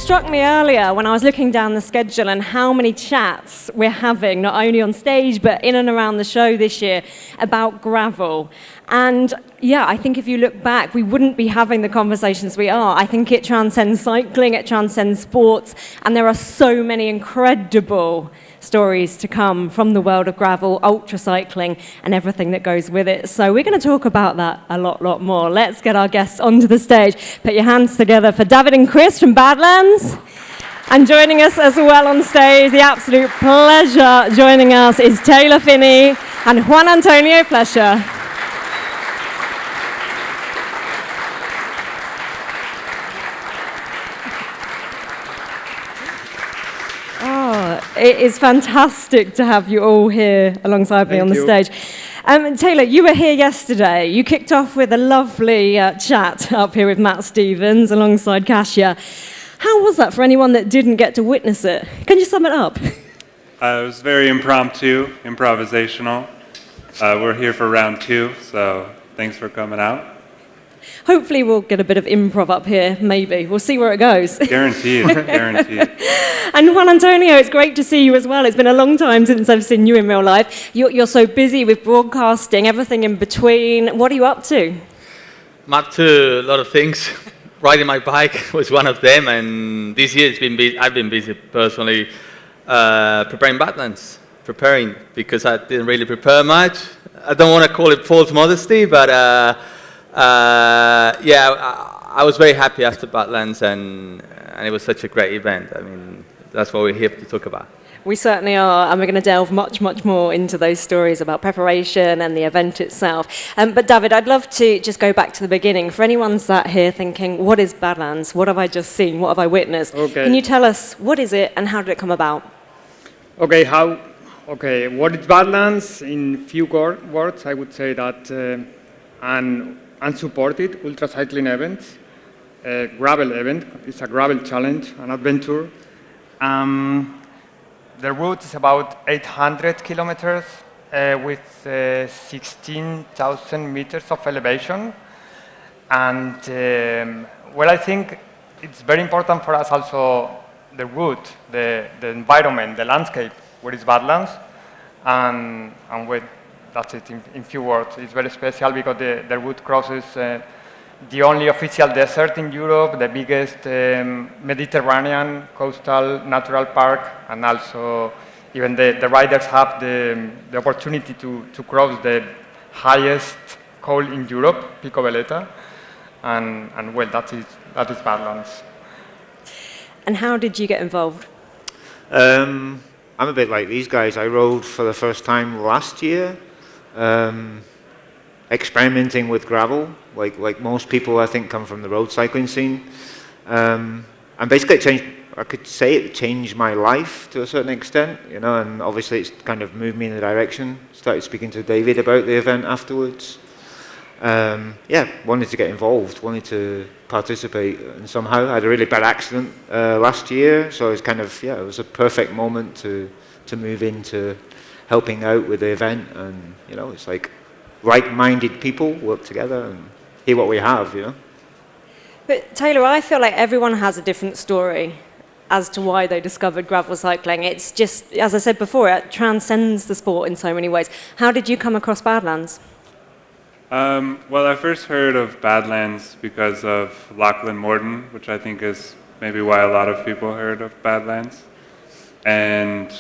struck me earlier when I was looking down the schedule and how many chats we're having, not only on stage, but in and around the show this year, about gravel. And yeah, I think if you look back, we wouldn't be having the conversations we are. I think it transcends cycling, it transcends sports, and there are so many incredible stories to come from the world of gravel, ultracycling, and everything that goes with it. So we're going to talk about that a lot more. Let's get our guests onto the stage. Put your hands together for David and Chris from Badlands. And joining us as well on stage, the absolute pleasure joining us is Taylor Phinney and Juan Antonio Flecha. It is fantastic to have you all here alongside me on the stage. Taylor, you were here yesterday. You kicked off with a lovely chat up here with Matt Stevens alongside Kasia. How was that for anyone that didn't get to witness it? Can you sum it up? It was very impromptu, improvisational. We're here for round 2, so thanks for coming out. Hopefully we'll get a bit of improv up here, maybe. We'll see where it goes. Guaranteed, guaranteed. And Juan Antonio, it's great to see you as well. It's been a long time since I've seen you in real life. You're so busy with broadcasting, everything in between. What are you up to? I'm up to a lot of things. Riding my bike was one of them, and this year I've been busy personally preparing Badlands. Because I didn't really prepare much. I don't want to call it false modesty, but I was very happy after Badlands, and it was such a great event. I mean, that's what we're here to talk about. We certainly are, and we're going to delve much more into those stories about preparation and the event itself. But David, I'd love to just go back to the beginning. For anyone sat here thinking, what is Badlands? What have I just seen? What have I witnessed? Okay. Can you tell us, what is it and how did it come about? Okay, what is Badlands? In few words, I would say that an unsupported ultracycling event, a gravel event. It's a gravel challenge, an adventure. The route is about 800 kilometers with 16,000 meters of elevation. And I think it's very important for us also the route, the environment, the landscape, where is Badlands. And that's it in few words. It's very special because the route crosses the only official desert in Europe, the biggest Mediterranean coastal natural park, and also even the riders have the opportunity to cross the highest col in Europe, Pico Veleta, and that is Badlands. And how did you get involved? I'm a bit like these guys. I rode for the first time last year. Experimenting with gravel, like most people I think come from the road cycling scene, and basically it changed my life to a certain extent, and obviously it's kind of moved me in the direction. Started speaking to David about the event afterwards. Wanted to get involved, wanted to participate, and somehow I had a really bad accident last year, so it was a perfect moment to move into helping out with the event, and it's like like-minded people work together and hear what we have, But Taylor, I feel like everyone has a different story as to why they discovered gravel cycling. It's just, as I said before, it transcends the sport in so many ways. How did you come across Badlands? I first heard of Badlands because of Lachlan Morton, which I think is maybe why a lot of people heard of Badlands. And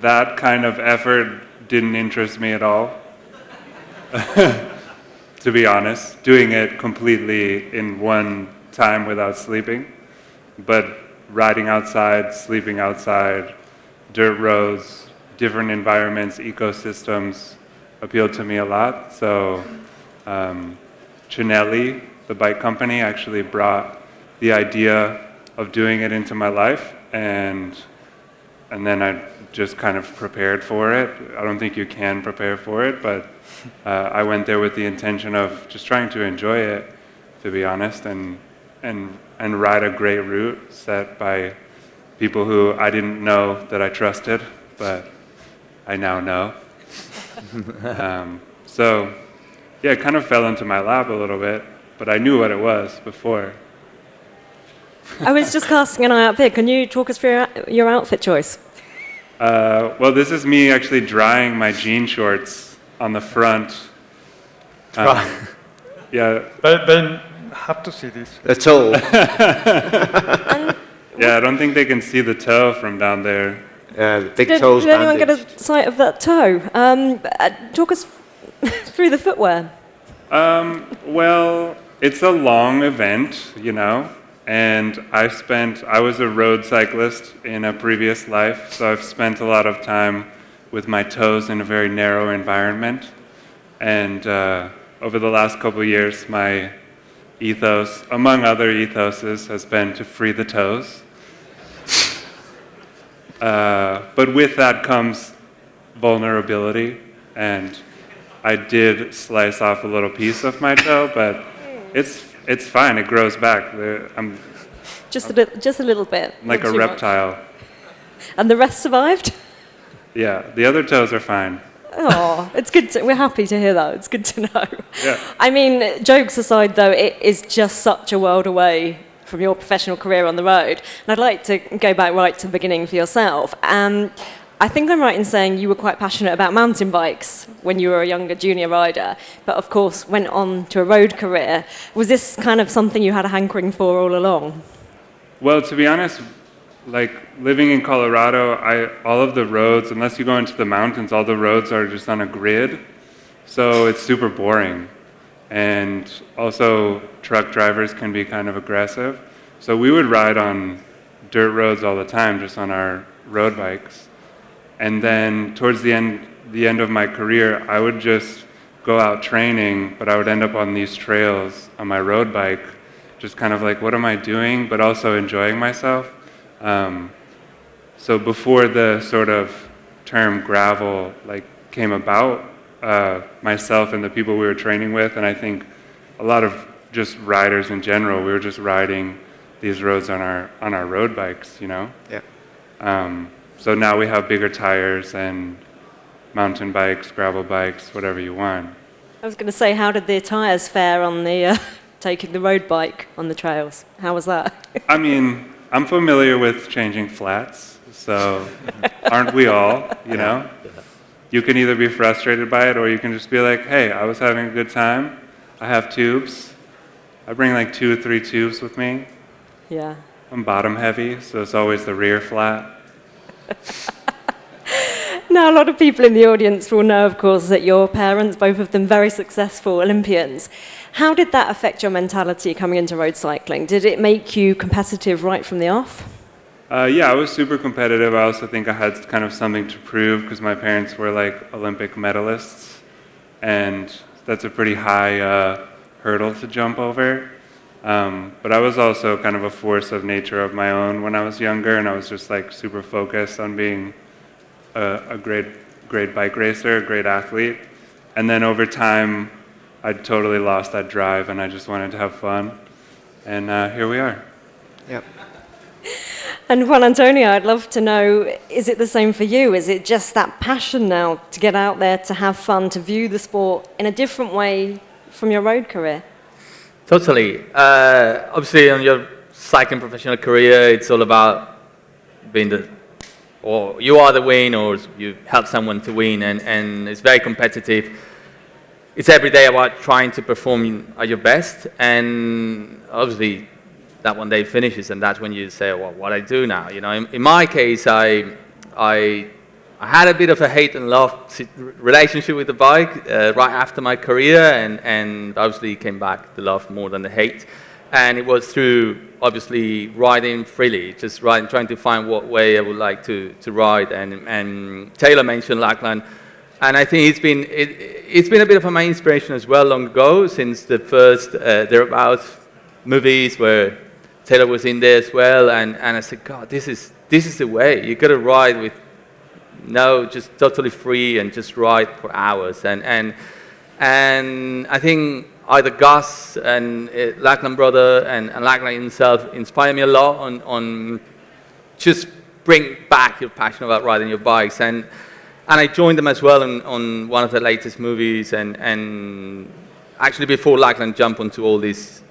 that kind of effort didn't interest me at all. To be honest, doing it completely in one time without sleeping, but riding outside, sleeping outside, dirt roads, different environments, ecosystems appealed to me a lot. So Cinelli, the bike company, actually brought the idea of doing it into my life, and then I just kind of prepared for it. I don't think you can prepare for it, but I went there with the intention of just trying to enjoy it, to be honest, and ride a great route set by people who I didn't know that I trusted, but I now know. It kind of fell into my lap a little bit, but I knew what it was before. I was just casting an eye up here. Can you talk us through your outfit choice? Well, this is me actually drying my jean shorts on the front. Yeah. They have to see this. The toe. Yeah, I don't think they can see the toe from down there. The big toes Did anyone get bandage. a sight of that toe? Talk us through the footwear. Well, it's a long event, you know, and I was a road cyclist in a previous life, so I've spent a lot of time with my toes in a very narrow environment. And over the last couple of years, my ethos, among other ethoses, has been to free the toes. But with that comes vulnerability, and I did slice off a little piece of my toe, but it's fine. It grows back. I'm Just a little bit. like not a too much. reptile. And the rest survived? Yeah, the other toes are fine. Oh, it's good. We're happy to hear that. It's good to know. Yeah. I mean, jokes aside, though, it is just such a world away from your professional career on the road. And I'd like to go back right to the beginning for yourself. I think I'm right in saying you were quite passionate about mountain bikes when you were a younger junior rider, but of course went on to a road career. Was this kind of something you had a hankering for all along? Well, to be honest, like living in Colorado, all of the roads, unless you go into the mountains, all the roads are just on a grid. So it's super boring. And also truck drivers can be kind of aggressive. So we would ride on dirt roads all the time, just on our road bikes. And then towards the end of my career, I would just go out training, but I would end up on these trails on my road bike, just kind of like, what am I doing? But also enjoying myself. So before the sort of term gravel like came about, myself and the people we were training with, and I think a lot of just riders in general, we were just riding these roads on our road bikes, you know? Yeah. So now we have bigger tires and mountain bikes, gravel bikes, whatever you want. I was going to say, how did the tyres fare on the taking the road bike on the trails? How was that? I mean, I'm familiar with changing flats, so aren't we all, you know? You can either be frustrated by it or you can just be like, hey, I was having a good time. I have tubes. I bring like 2 or 3 tubes with me. Yeah. I'm bottom heavy, so it's always the rear flat. Now, a lot of people in the audience will know, of course, that your parents, both of them very successful Olympians. How did that affect your mentality coming into road cycling? Did it make you competitive right from the off? Yeah, I was super competitive. I also think I had kind of something to prove because my parents were like Olympic medalists, and that's a pretty high hurdle to jump over. But I was also kind of a force of nature of my own when I was younger, and I was just like super focused on being a great bike racer, a great athlete. And then over time, I totally lost that drive, and I just wanted to have fun. And here we are. Yep. And Juan Antonio, I'd love to know, is it the same for you? Is it just that passion now to get out there, to have fun, to view the sport in a different way from your road career? Totally. Obviously, on your cycling professional career, it's all about being or you are the win, or you help someone to win, and it's very competitive. It's every day about trying to perform at your best, and obviously that one day finishes, and that's when you say, well, what I do now? You know, in my case, I had a bit of a hate and love relationship with the bike right after my career, and obviously came back the love more than the hate. And it was through, obviously, riding freely, just trying to find what way I would like to ride. And Taylor mentioned Lackland, and I think it's been a bit of my inspiration as well long ago, since the first Thereabouts movies where Taylor was in there as well. And I said, God, this is the way. You got to ride with just totally free and just ride for hours. And I think either Gus and Lackland brother and Lackland himself inspired me a lot on just bring back your passion about riding your bikes. And I joined them as well on one of the latest movies. And actually before Lackland jumped onto all these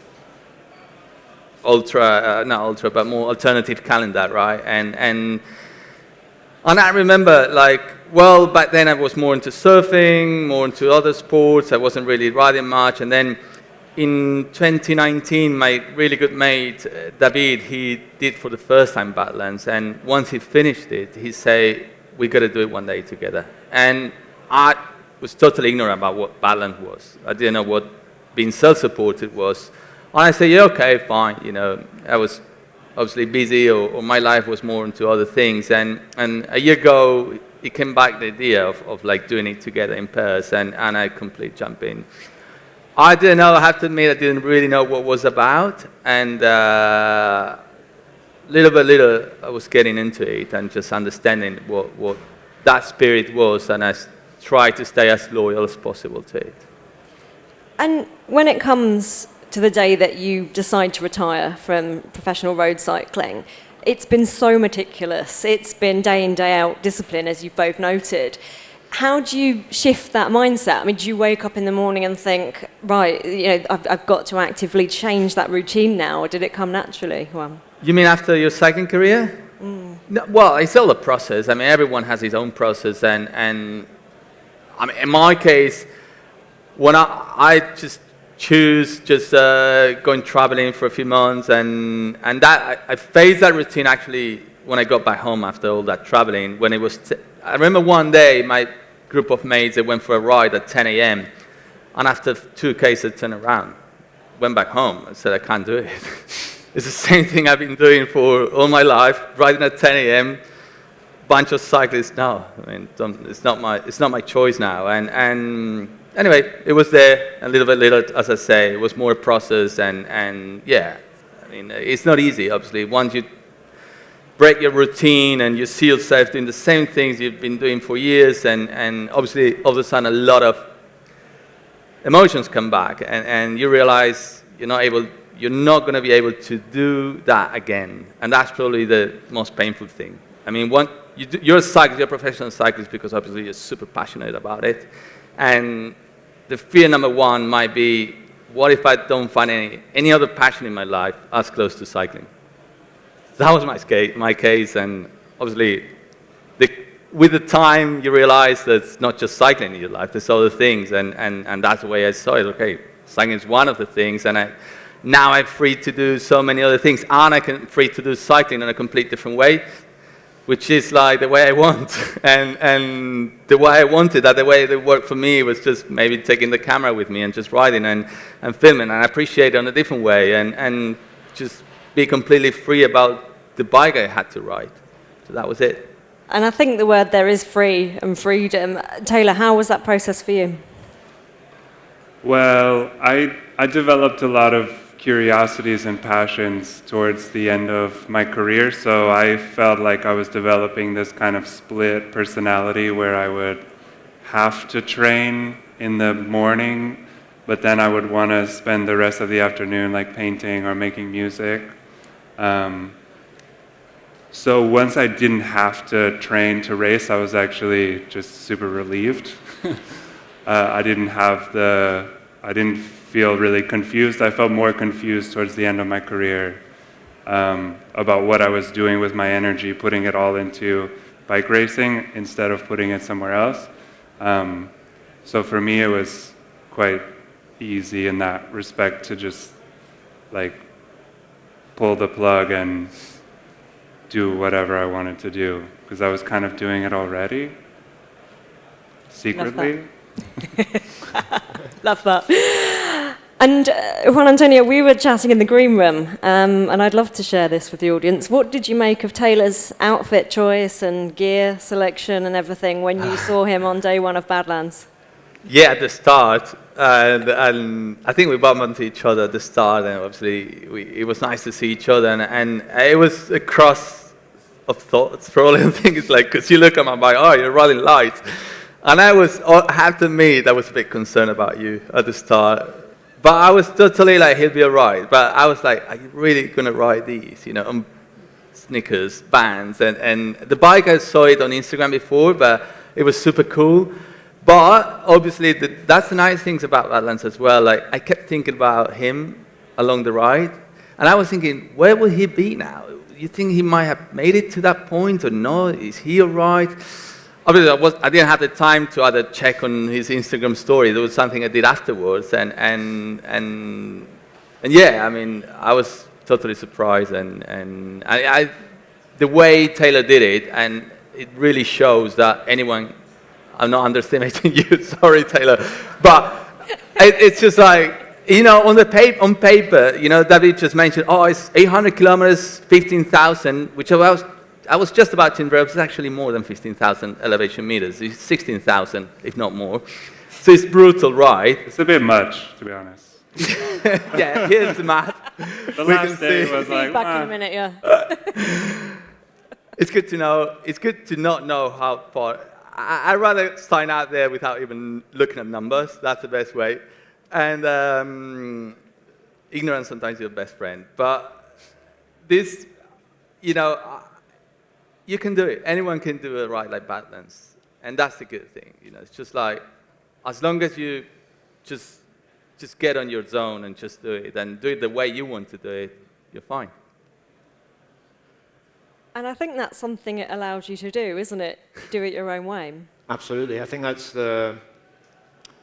not ultra, but more alternative calendar, right? And I remember, like, well, back then I was more into surfing, more into other sports. I wasn't really riding much. And then in 2019, my really good mate, David, he did for the first time Badlands. And once he finished it, he said, we got to do it one day together. And I was totally ignorant about what Badlands was. I didn't know what being self-supported was. And I said, yeah, okay, fine. You know, I was obviously busy, or my life was more into other things. And a year ago, it came back the idea of like doing it together in pairs, and I completely jumped in. I didn't know, I have to admit, I didn't really know what it was about. And little by little, I was getting into it and just understanding what that spirit was, and I tried to stay as loyal as possible to it. And when it comes to the day that you decide to retire from professional road cycling, it's been so meticulous. It's been day in, day out discipline, as you've both noted. How do you shift that mindset? I mean, do you wake up in the morning and think, right, you know, I've got to actively change that routine now, or did it come naturally, Juan? You mean after your cycling career? No, well, it's all a process. I mean, everyone has his own process, and I mean, in my case, when I just choose going traveling for a few months, and that I faced that routine actually when I got back home after all that traveling. When it was, I remember one day my group of mates, they went for a ride at 10 a.m. and after 2 Ks, I turned around, went back home, and said, I can't do it. It's the same thing I've been doing for all my life, riding at 10 a.m. Bunch of cyclists. No, I mean, it's not my choice now. And anyway, it was there, and little by little, as I say, it was more a process, and yeah, I mean, it's not easy, obviously. Once you break your routine and you see yourself doing the same things you've been doing for years, and obviously, all of a sudden, a lot of emotions come back, and you realize you're not going to be able to do that again, and that's probably the most painful thing. I mean, you're a cyclist, you're a professional cyclist because obviously you're super passionate about it, and the fear number one might be, what if I don't find any other passion in my life as close to cycling? That was my case, and obviously, with the time, you realize that it's not just cycling in your life, there's other things, and that's the way I saw it. Okay, cycling is one of the things, and now I'm free to do so many other things, and I'm free to do cycling in a complete different way, which is like the way I want, and the way I wanted that, the way that worked for me was just maybe taking the camera with me and just riding and filming, and I appreciate it in a different way, and just be completely free about the bike I had to ride. So that was it. And I think the word there is free and freedom. Taylor, how was that process for you? Well, I developed a lot of curiosities and passions towards the end of my career, so I felt like I was developing this kind of split personality where I would have to train in the morning, but then I would want to spend the rest of the afternoon like painting or making music. So once I didn't have to train to race, I was actually just super relieved. I didn't feel really confused. I felt more confused towards the end of my career about what I was doing with my energy, putting it all into bike racing instead of putting it somewhere else. So for me, it was quite easy in that respect to just like pull the plug and do whatever I wanted to do, because I was kind of doing it already, secretly. Love that. And Juan Antonio, we were chatting in the green room, and I'd love to share this with the audience. What did you make of Taylor's outfit choice and gear selection and everything when you saw him on day one of Badlands? Yeah, at the start, and I think we bumped into each other at the start, and obviously it was nice to see each other, and it was a cross of thoughts for all the things, like, because you look at my bike, oh, you're running light, and I have to admit, I was a bit concerned about you at the start, but I was totally like, he'll be all right, but I was like, are you really going to ride these, you know, sneakers, bands, and the bike, I saw it on Instagram before, but it was super cool. But obviously, that's the nice things about Badlands as well. Like, I kept thinking about him along the ride, And I was thinking, where will he be now? You think he might have made it to that point or no? Is he all right? Obviously, I didn't have the time to either check on his Instagram story. There was something I did afterwards, and yeah, I mean, I was totally surprised, and the way Taylor did it, and it really shows that anyone. I'm not underestimating you, sorry, Taylor, but it's just like. On paper, David just mentioned, it's 800 kilometers, 15,000, which I was just about to embrace. It's actually more than 15,000 elevation meters. It's 16,000, if not more. So it's brutal, right? It's a bit much, to be honest. Yeah, here's the math. The last day was like, back in a minute, yeah. It's good to know. It's good to not know how far. I'd rather sign out there without even looking at numbers. That's the best way. And ignorance sometimes is your best friend. But this, you can do it. Anyone can do a ride like Badlands. And that's the good thing. It's just like, as long as you just get on your zone and just do it, and do it the way you want to do it, you're fine. And I think that's something it allows you to do, isn't it? Do it your own way. Absolutely. I think that's the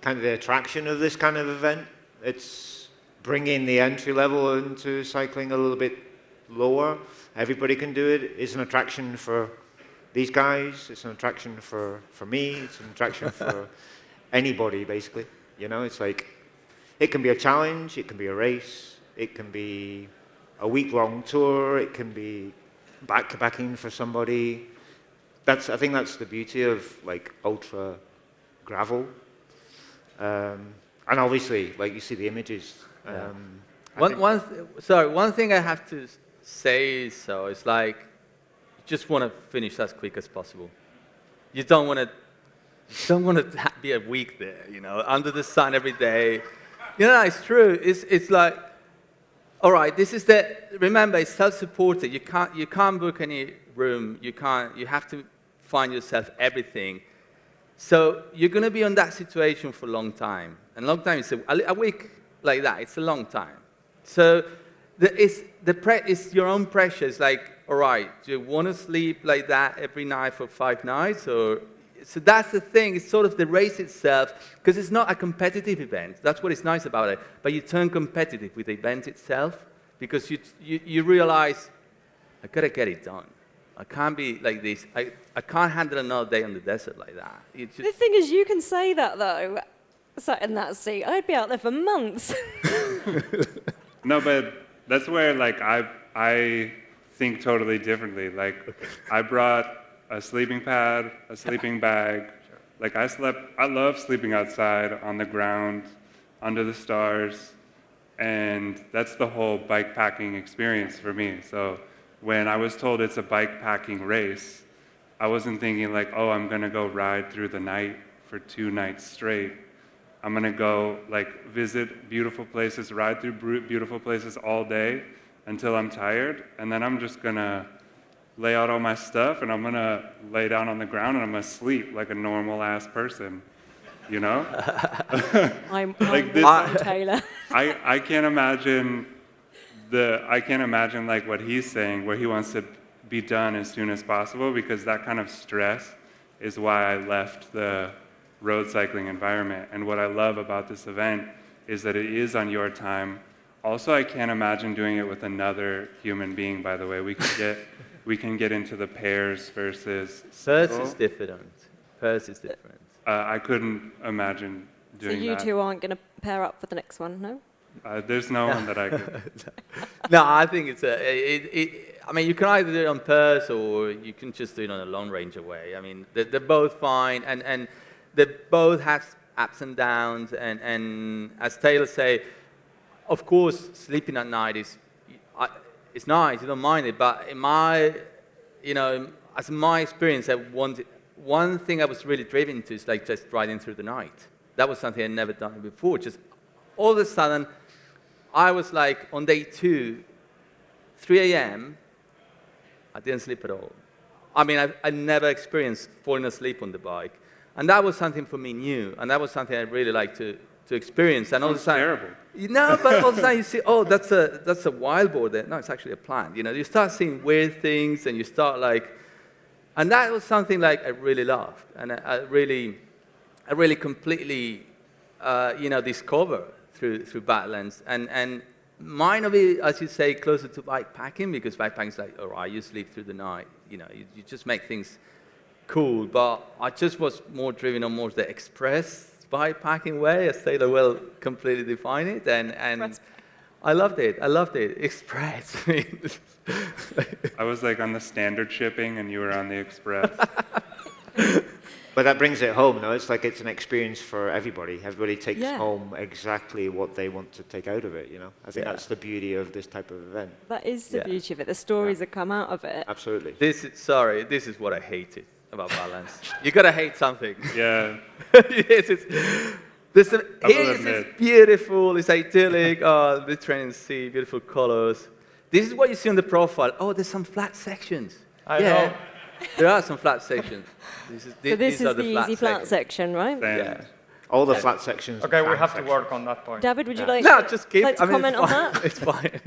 kind of the attraction of this kind of event. It's bringing the entry level into cycling a little bit lower. Everybody can do it. It's an attraction for these guys. It's an attraction for me. It's an attraction for anybody, basically. It's like, it can be a challenge. It can be a race. It can be a week-long tour. It can be backpacking for somebody. I think that's the beauty of like ultra gravel. And obviously, like you see the images. One thing I have to say is like, you just want to finish as quick as possible. You don't want to be a week there, under the sun every day. It's true. It's like, all right, remember, it's self-supported. You can't book any room. You have to find yourself everything. So you're going to be on that situation for a long time. And long time is a week like that. It's a long time. So it's your own pressure. It's like, all right, do you want to sleep like that every night for 5 nights? So that's the thing. It's sort of the race itself, because it's not a competitive event. That's what is nice about it. But you turn competitive with the event itself, because you realize, I got to get it done. I can't be like this. I can't handle another day on the desert like that. The thing is, you can say that, though, sat in that seat. I'd be out there for months. No, but that's where, like, I think totally differently. Like, I brought a sleeping pad, a sleeping bag. Like, I love sleeping outside, on the ground, under the stars. And that's the whole bike packing experience for me. So when I was told it's a bike packing race, I wasn't thinking like, oh, I'm gonna go ride through the night for 2 nights straight. I'm gonna go like visit beautiful places, ride through beautiful places all day until I'm tired, and then I'm just gonna lay out all my stuff and I'm gonna lay down on the ground and I'm gonna sleep like a normal ass person, I'm like this, Taylor. I can't imagine like what he's saying, where he wants to be done as soon as possible, because that kind of stress is why I left the road cycling environment. And what I love about this event is that it is on your time. Also, I can't imagine doing it with another human being, by the way. We can get into the pairs versus Pairs is different. Pairs is different. I couldn't imagine doing that. So you two aren't going to pair up for the next one, no? There's no one that I could. No, I think I mean, you can either do it on pairs or you can just do it on a long range away. I mean, they're both fine, and they both have ups and downs. And as Taylor say, of course, sleeping at night it's nice. You don't mind it, but in my, as my experience, one thing I was really driven to is like just riding through the night. That was something I'd never done before. Just all of a sudden, I was like on day 2, 3 a.m., I didn't sleep at all. I mean, I never experienced falling asleep on the bike. And that was something for me new, and that was something I'd really like to to experience. And all the Sounds time, terrible. no, but all the time you see, oh, that's a wild boar there. No, it's actually a plant. You know, you start seeing weird things, and you start like, and that was something like I really loved, and I really completely, discover through Badlands, and mine will be, as you say, closer to bikepacking, because bikepacking is like, all right, you sleep through the night, you just make things cool, but I just was more driven on more the express bikepacking way, as Taylor will completely define it, and I loved it. Express. I was like on the standard shipping, and you were on the express. But that brings it home, no? It's like it's an experience for everybody. Everybody takes Yeah. home exactly what they want to take out of it, you know? I think that's the beauty of this type of event. That is the Yeah. beauty of it, the stories that come out of it. Absolutely. This is what I hated about Badlands. You gotta hate something. Yeah. Yes, here is admit. beautiful, it's idyllic, the training sea, beautiful colors. This is what you see on the profile. Oh, there's some flat sections. I know. There are some flat sections. So this These is are the easy flat sections. section, right? Sand. Yeah. All the flat sections. Okay, we and have to sections. work on that point. David, would you Yeah. like, No, just keep. like to comment it's on fine. that? It's fine.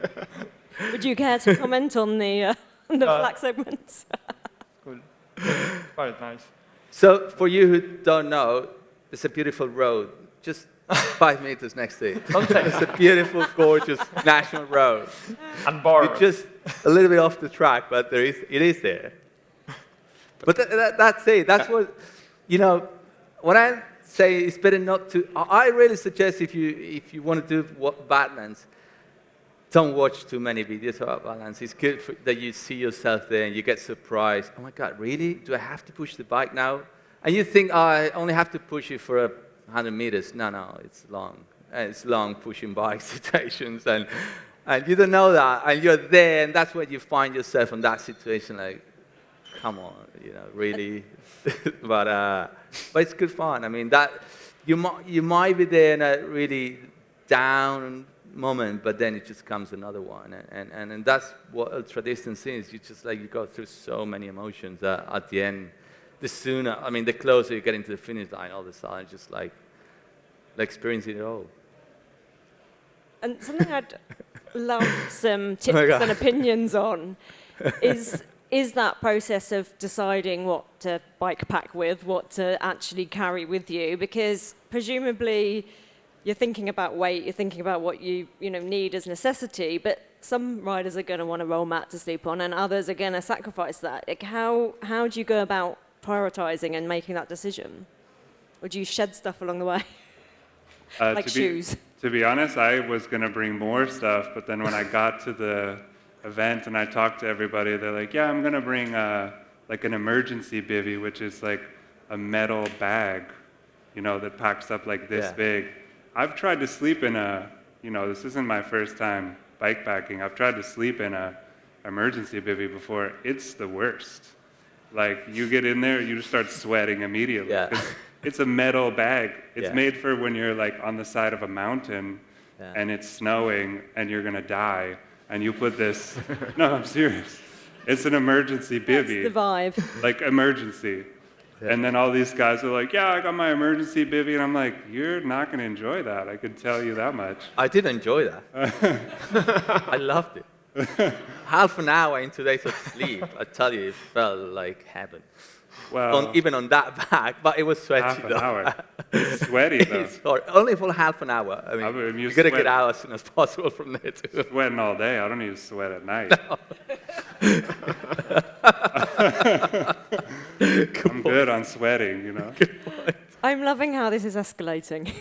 Would you care to comment on the flat segments? Cool. Quite nice. So, for you who don't know, it's a beautiful road, just 5 meters next to it. It's a beautiful, gorgeous national road. And bar. It's just a little bit off the track, but it is there. But that's it. That's what, when I say it's better not to, I really suggest if you want to do Badlands, don't watch too many videos about Badlands. It's good that you see yourself there and you get surprised. Oh my God, really? Do I have to push the bike now? And you think, I only have to push it for 100 meters. No, it's long. It's long pushing bike situations. And you don't know that. And you're there, and that's when you find yourself in that situation like, come on, really. but it's good fun. I mean, that you might be there in a really down moment, but then it just comes another one, and that's what ultra distance is. You just you go through so many emotions that at the end, the closer you get into the finish line, all of a sudden, just like experiencing it all. And something I'd love some tips and opinions on is that process of deciding what to bike pack with, what to actually carry with you, because presumably you're thinking about weight, you're thinking about what you need as necessity, but some riders are going to want a roll mat to sleep on, and others are going to sacrifice that. Like how do you go about prioritizing and making that decision? Or do you shed stuff along the way? Like shoes? To be honest, I was going to bring more stuff, but then when I got to the event and I talked to everybody, they're like, yeah, I'm going to bring like an emergency bivvy, which is like a metal bag, that packs up like this big. I've tried to sleep in this isn't my first time bikepacking. I've tried to sleep in a emergency bivvy before. It's the worst. Like, you get in there, you just start sweating immediately. Yeah. 'Cause it's a metal bag. It's Yeah. made for when you're like on the side of a mountain and it's snowing and you're gonna die. And you put this, no, I'm serious. It's an emergency bivvy. That's the vibe. Like, emergency. And then all these guys are like, yeah, I got my emergency bivvy. And I'm like, you're not going to enjoy that. I could tell you that much. I did enjoy that. I loved it. Half an hour into days of sleep, I tell you, it felt like heaven. Well, Even on that bag, but it was sweaty. half an though. hour. It's sweaty, though. It's hard. Only for half an hour. I mean, you you got to sweat. get out as soon as possible from there, too. Sweating all day. I don't need to sweat at night. I'm good on sweating, I'm loving how this is escalating.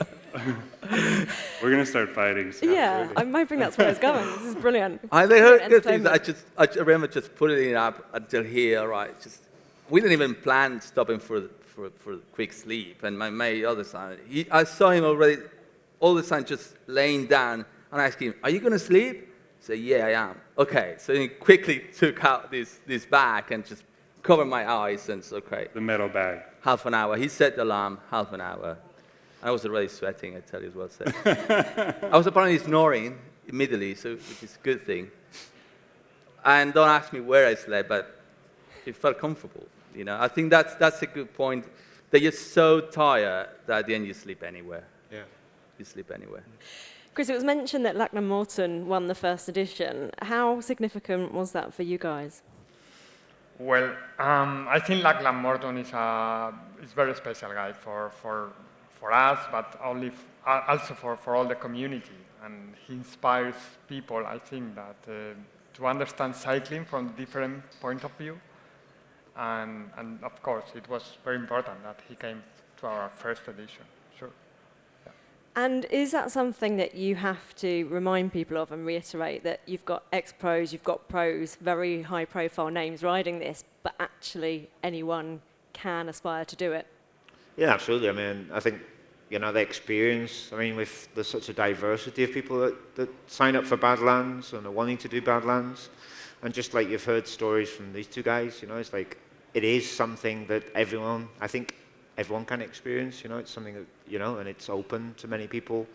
We're going to start fighting soon. Yeah, I'm hoping that's where it's going. This is brilliant. They heard good things. Entertainment. I remember just putting it up until here, right? We didn't even plan stopping for quick sleep. And my mate, other side, I saw him already all the time just laying down, and I asked him, "Are you going to sleep?" He said, "Yeah, I am." Okay, so he quickly took out this bag and just covered my eyes, and it's okay. The metal bag. Half an hour. He set the alarm, half an hour. I was already sweating, I tell you as well. So. I was apparently snoring immediately, which is a good thing. And don't ask me where I slept, but it felt comfortable. I think that's a good point, that you're so tired that at the end you sleep anywhere. Yeah. you sleep anywhere. Chris, it was mentioned that Lachlan Morton won the first edition. How significant was that for you guys? Well, I think Lachlan Morton is a very special guy for us, but also for all the community. And he inspires people, I think, that to understand cycling from different point of view. And of course, it was very important that he came to our first edition. Sure. Yeah. And is that something that you have to remind people of and reiterate, that you've got ex-pros, you've got pros, very high-profile names riding this, but actually anyone can aspire to do it? Yeah, absolutely. I mean, I think, the experience, there's such a diversity of people that sign up for Badlands and are wanting to do Badlands. And just like you've heard stories from these two guys, it's like, it is something that everyone can experience, it's something that, and it's open to many people.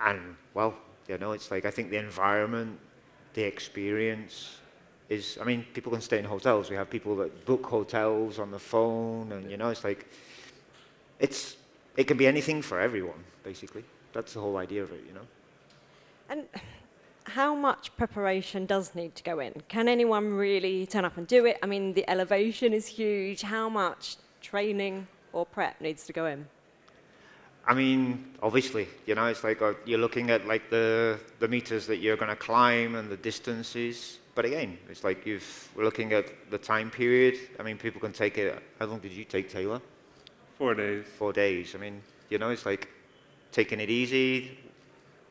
And, well, it's like, I think the environment, the experience is, people can stay in hotels. We have people that book hotels on the phone, and, it's like, it can be anything for everyone, basically. That's the whole idea of it, And how much preparation does need to go in? Can anyone really turn up and do it? The elevation is huge. How much training or prep needs to go in? Obviously, it's like you're looking at like the meters that you're going to climb and the distances. But again, it's like we're looking at the time period. People can take it. How long did you take, Taylor? 4 days. 4 days. It's like taking it easy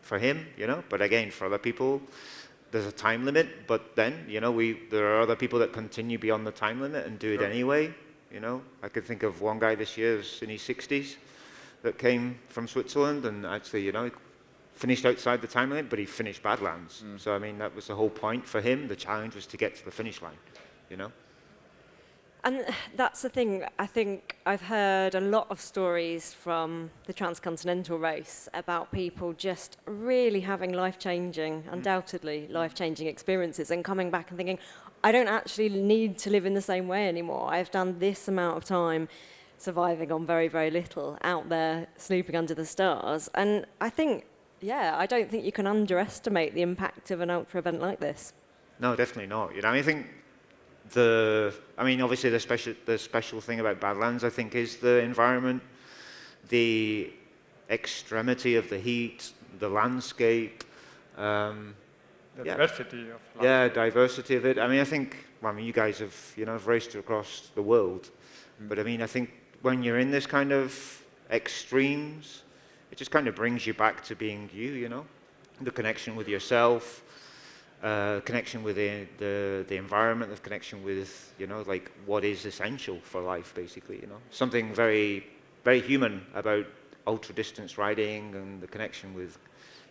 for him, But again, for other people, there's a time limit. But then, there are other people that continue beyond the time limit and do it anyway. I could think of one guy this year who's in his 60s that came from Switzerland and actually, finished outside the time limit, but he finished Badlands. So, that was the whole point for him. The challenge was to get to the finish line, And that's the thing. I think I've heard a lot of stories from the transcontinental race about people just really having life-changing, undoubtedly life-changing experiences, and coming back and thinking, I don't actually need to live in the same way anymore. I've done this amount of time surviving on very, very little, out there sleeping under the stars. And I think, I don't think you can underestimate the impact of an ultra event like this. No, definitely not. I think obviously the special thing about Badlands, I think, is the environment, the extremity of the heat, the landscape, diversity of life. Yeah, diversity of it. I think, you guys have raced across the world, but I think when you're in this kind of extremes, it just kind of brings you back to being you, the connection with yourself. Connection with the environment, the connection with, like what is essential for life, basically, Something very, very human about ultra distance riding and the connection with,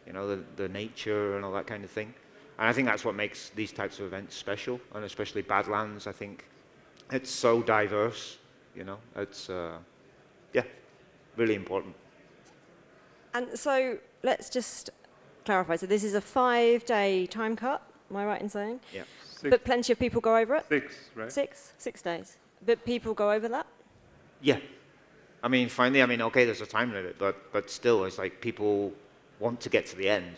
the nature and all that kind of thing. And I think that's what makes these types of events special, and especially Badlands. I think it's so diverse, It's, really important. And so let's just clarify. So this is a 5-day time cut, am I right in saying? Yeah. 6. But plenty of people go over it? 6, right? 6 days. But people go over that? Yeah. Finally, okay, there's a time limit, but still, it's like people want to get to the end,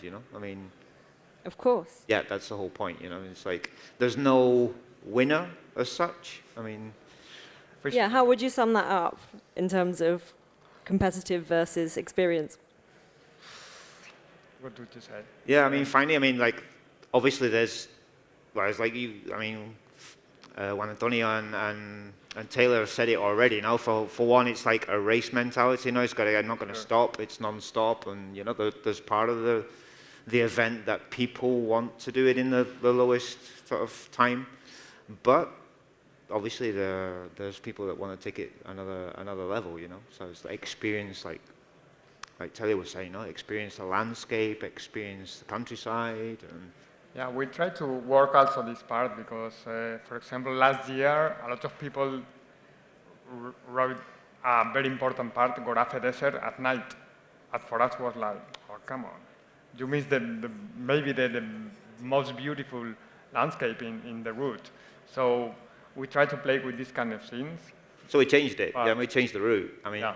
Of course. Yeah, that's the whole point, It's like there's no winner as such. How would you sum that up in terms of competitive versus experience? What would you say? Yeah, finally, like, obviously there's, it's like Juan Antonio and Taylor have said it already. For one, it's like a race mentality. I'm not going to stop. It's non-stop, and there's part of the event that people want to do it in the lowest sort of time, but obviously there's people that want to take it another level. So it's like experience, like Taylor was saying, experience the landscape, experience the countryside, and Yeah, we try to work also this part because, for example, last year a lot of people rode a very important part, Gorafe Desert, at night. And for us was like, oh, come on. You missed maybe the most beautiful landscape in the route. So we try to play with these kind of scenes. So we changed it. We changed the route. Yeah.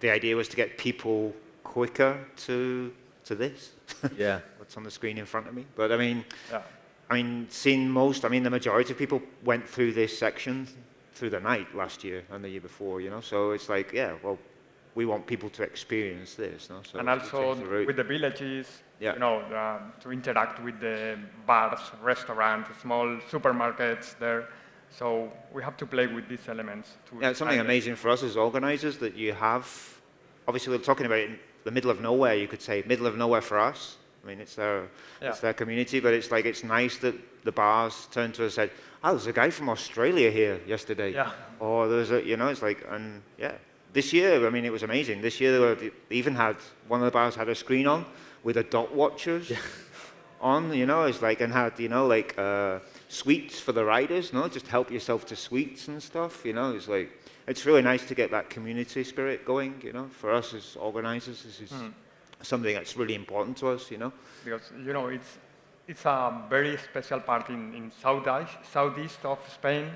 The idea was to get people quicker to this. Yeah. What's on the screen in front of me? But I mean, Yeah. the majority of people went through this section through the night last year and the year before, you know. So it's like, yeah, well, we want people to experience this, no? So And we also changed the route. with the villages, Yeah. you know, to interact with the bars, restaurants, small supermarkets there. So we have to play with these elements. Yeah, it's something amazing for us as organisers that you have. Obviously, we're talking about it in the middle of nowhere. You could say middle of nowhere for us. I mean, it's their community, but it's like it's nice that the bars turned to us and said, "Oh, there's a guy from Australia here yesterday." Yeah. Or there's a, you know, it's like, and yeah, this year, I mean, it was amazing. This year, they even had one of the bars had a screen on with a dot watchers on, you know, it's like, and had, you know, like sweets for the riders, no, just help yourself to sweets and stuff, you know, it's like, it's really nice to get that community spirit going, you know, for us as organisers, this is something that's really important to us, you know. Because, you know, it's a very special part in southeast of Spain.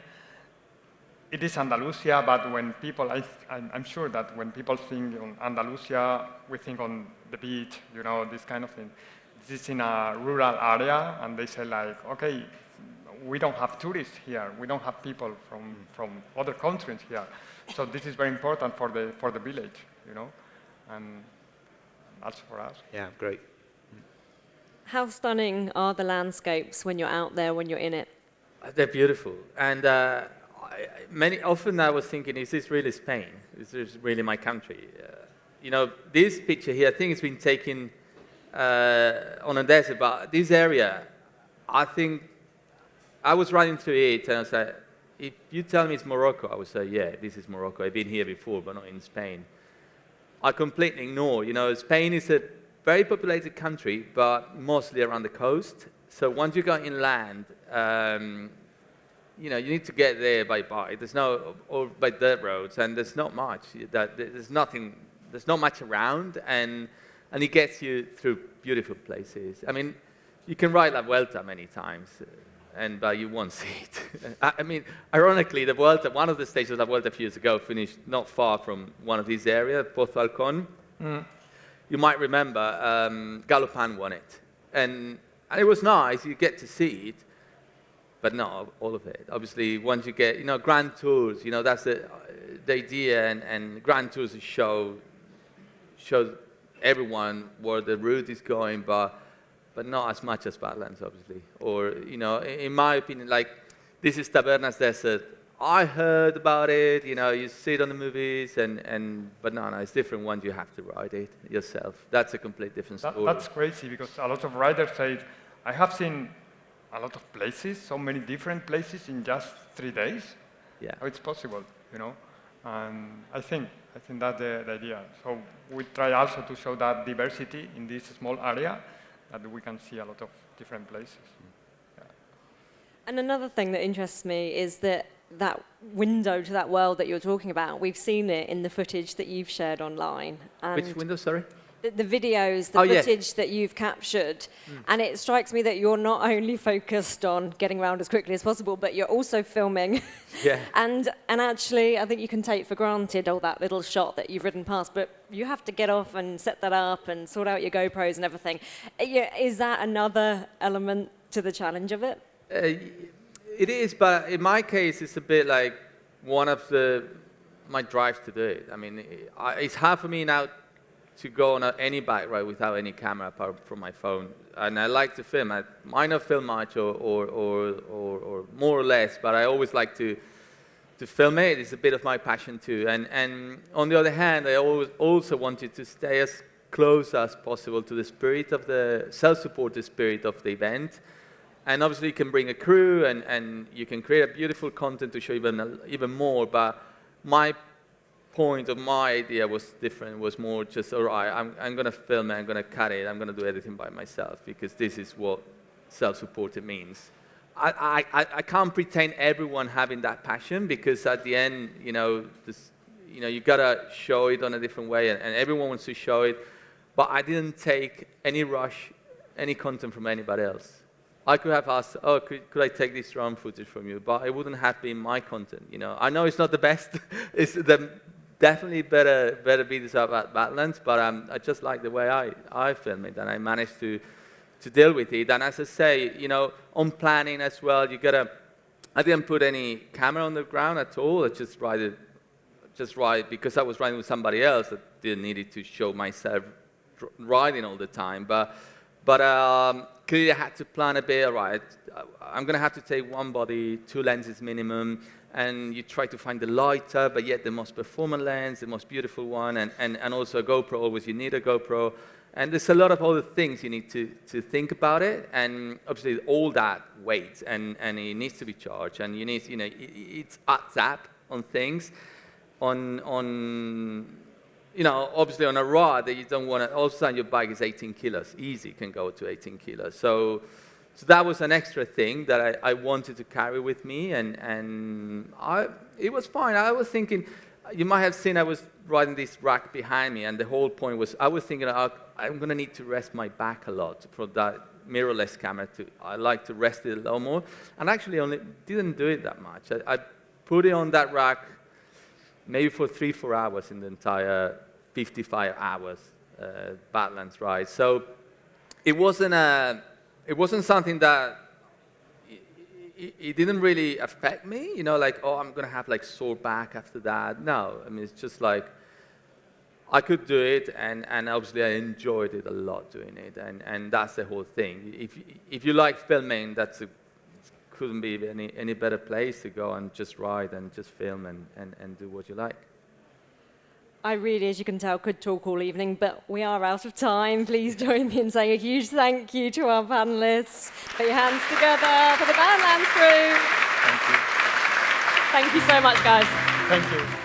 It is Andalusia, but when people, I'm sure that when people think on Andalusia, we think on the beach, you know, this kind of thing. This is in a rural area, and they say like, okay, we don't have tourists here. We don't have people from other countries here. So this is very important for the village, you know, and also for us. Yeah, great. How stunning are the landscapes when you're out there, when you're in it? They're beautiful. And often I was thinking, is this really Spain? Is this really my country? You know, this picture here, I think it's been taken on a desert, but this area, I think, I was riding through it and I said, if you tell me it's Morocco, I would say, yeah, this is Morocco. I've been here before, but not in Spain. I completely ignore, you know, Spain is a very populated country, but mostly around the coast. So once you go inland, you know, you need to get there by bike. Or by dirt roads, and there's not much. There's not much around, and it gets you through beautiful places. I mean, you can ride La Vuelta many times, but you won't see it. I mean, ironically, the Vuelta, one of the stages of La Vuelta a few years ago finished not far from one of these areas, Pozo Alcón. You might remember Galopan won it, and it was nice. You get to see it. But not all of it. Obviously, once you get, you know, Grand Tours, you know, that's the idea, and Grand Tours show everyone where the route is going, but not as much as Badlands, obviously. Or, you know, in my opinion, like, this is Tabernas Desert. I heard about it, you know, you see it on the movies, but no, it's different once you have to ride it yourself. That's a complete different story. That's crazy, because a lot of riders say, I have seen a lot of places, so many different places in just 3 days. Yeah. How it's possible, you know? And I think that's the idea. So we try also to show that diversity in this small area, that we can see a lot of different places. Yeah. And another thing that interests me is that window to that world that you're talking about, we've seen it in the footage that you've shared online. And Which window, sorry? the videos, the footage that you've captured. And it strikes me that you're not only focused on getting around as quickly as possible, but you're also filming. Yeah. and actually, I think you can take for granted all that little shot that you've ridden past, but you have to get off and set that up and sort out your GoPros and everything. Is that another element to the challenge of it? It is, but in my case, it's a bit like one of my drives to do it. I mean, it's hard for me now to go on any bike ride without any camera apart from my phone. And I like to film. I might not film much or more or less, but I always like to film it. It's a bit of my passion too. And on the other hand, I always also wanted to stay as close as possible to the spirit of the self-supported spirit of the event. And obviously you can bring a crew and you can create a beautiful content to show even more, but my point of my idea was different, was more just, all right, I'm going to film it, I'm going to cut it, I'm going to do everything by myself, because this is what self-supported means. I can't pretend everyone having that passion, because at the end, you got to show it on a different way, and everyone wants to show it, but I didn't take any content from anybody else. I could have asked, could I take this drone footage from you? But it wouldn't have been my content, you know. I know it's not the best, it's the definitely better videos at Badlands, but I just like the way I film it, and I managed to deal with it. And as I say, you know, on planning as well, I didn't put any camera on the ground at all. I just ride because I was riding with somebody else. I didn't need it to show myself riding all the time, but clearly I had to plan a bit. Right, I'm going to have to take one body, 2 lenses minimum, and you try to find the lighter, but yet the most performant lens, the most beautiful one, and also a GoPro. Always you need a GoPro, and there's a lot of other things you need to think about it, and obviously all that weight, and it needs to be charged, and you need, you know, it adds up on things, on you know, obviously on a rod that you don't want to, all of a sudden your bike is 18 kilos, easy can go to 18 kilos. So that was an extra thing that I wanted to carry with me, and it was fine. I was thinking, you might have seen I was riding this rack behind me, and the whole point was I was thinking I'm going to need to rest my back a lot for that mirrorless camera. I like to rest it a lot more, and actually only didn't do it that much. I put it on that rack maybe for 3-4 hours in the entire 55 hours Badlands ride. So it wasn't something that it didn't really affect me, you know, like, oh, I'm going to have like sore back after that. No, I mean, it's just like I could do it, and obviously I enjoyed it a lot doing it, and that's the whole thing. If you like filming, couldn't be any better place to go and just ride and just film and do what you like. I really, as you can tell, could talk all evening, but we are out of time. Please join me in saying a huge thank you to our panelists. Put your hands together for the Badlands crew. Thank you. Thank you so much, guys. Thank you.